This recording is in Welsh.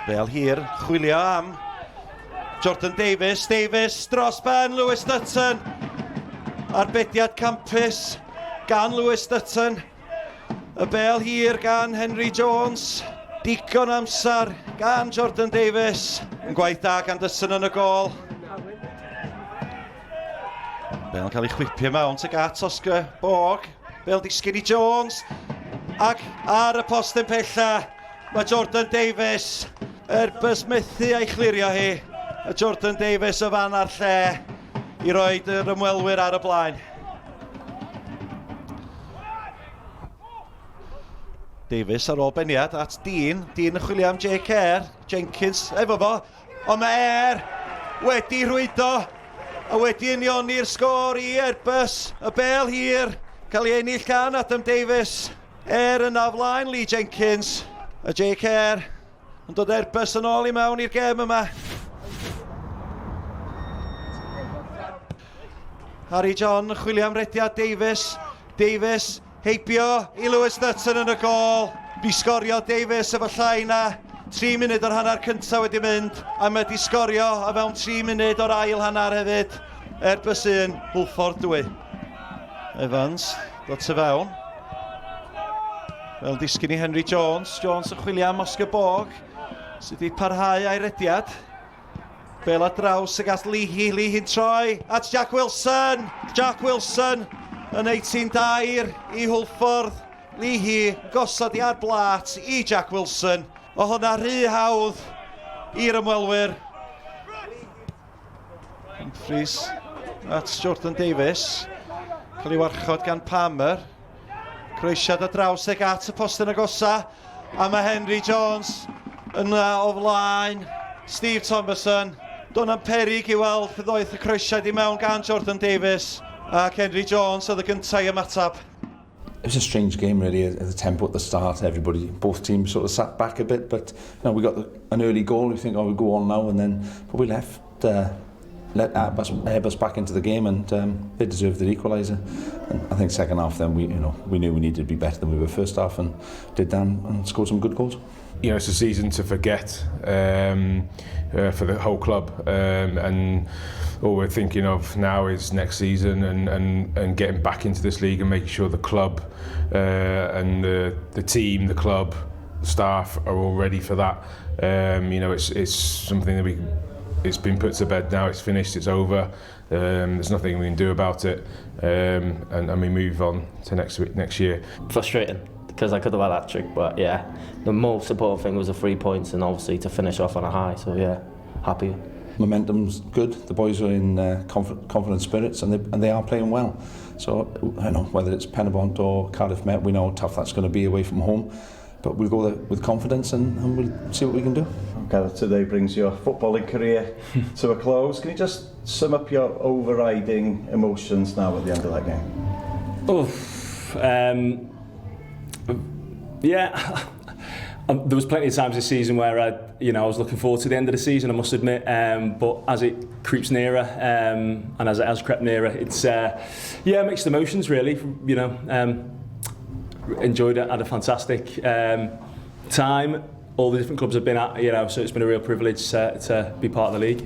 Bel hir, chwilio am Jordan Davies, dros ben Lewis Dutton. Arbediad campus gan Lewis Dutton. Y bel hir gan Henry Jones. Digon amser gan Jordan Davies. Yn gwaith da gan Dutton yn y gol. Bel yn cael ei chwipio mewn tuag at Oscar Borg. Bel disgyn i Jones. Ac ar y post yn pella, mae Jordan Davies. Airbus methu a'i chlirio hi. A Jordan Davies y fan ar lle i roed yr ymwelwyr ar y blaen. Davies ar ôl beniad at Dean. Dean yn chwilio am Jake Eyre. Jenkins efo fo. Ond mae wedi rhwydo a wedi unioni'r sgôr i Airbus. Y bel hir. Cael ei ennill gan Adam Davies. Eyre yna flaen Lee Jenkins. A Jake Eyre yn dod Airbus yn ôl i mewn i'r gêm yma. Harry John yn chwilio am rediad Davies. Davies heibio i Lewis Dutton yn y gol. Di sgorio Davies efo llai na 3 munud o'r hanner cyntaf wedi mynd. A mae di sgorio a mewn 3 munud o'r ail hanner hefyd. Airbus 1, Hwlffordd 2. Evans, dod ty fewn. Fel disgyn i Henry Jones. Jones yn chwilio am Oscar Borg. Sydd wedi parhau a'i rediad. Bel a draws ag at Leahy'n troi at Jack Wilson. Jack Wilson yn 18-2 i Hwlffordd. Leahy gosod i ar blat i Jack Wilson. O hwnna rhy hawdd i'r ymwelwyr. Humphries at Jordan Davies. Cael ei warchod gan Palmer. Croesiad a draws ag at y post yn agosa. A mae Henry Jones yn o flaen Steve Thomason. Do'n am peryg i weld ddoeth y croesiad i mewn gan Jordan Davies ac Henry Jones oedd y gyntaf i ymateb. It was a strange game really at the tempo at the start. Both teams sort of sat back a bit, but we got an early goal. We think, oh, we'll go on now, and then probably let Airbus back into the game, and they deserved the equaliser. And I think second half then we knew we needed to be better than we were first half, and did that and scored some good goals. It's a season to forget for the whole club, and all we're thinking of now is next season and getting back into this league and making sure the club and the team, the club, staff are all ready for that. It's something that it's been put to bed now. It's finished. It's over. There's nothing we can do about it, and we move on to next year. Frustrating, because I could have had that trick, but yeah, the most important thing was the 3 points and obviously to finish off on a high, so yeah, happy. Momentum's good, the boys are in confident spirits, and they are playing well. So, whether it's Penabont or Cardiff Met, we know how tough that's going to be away from home, but we'll go there with confidence and we'll see what we can do. Gareth, today brings your footballing career to a close. Can you just sum up your overriding emotions now at the end of that game? Yeah, there was plenty of times this season where I was looking forward to the end of the season, I must admit. But as it creeps nearer, and as it has crept nearer, it's mixed emotions really. Enjoyed it, had a fantastic time. All the different clubs I've been at, so it's been a real privilege to be part of the league.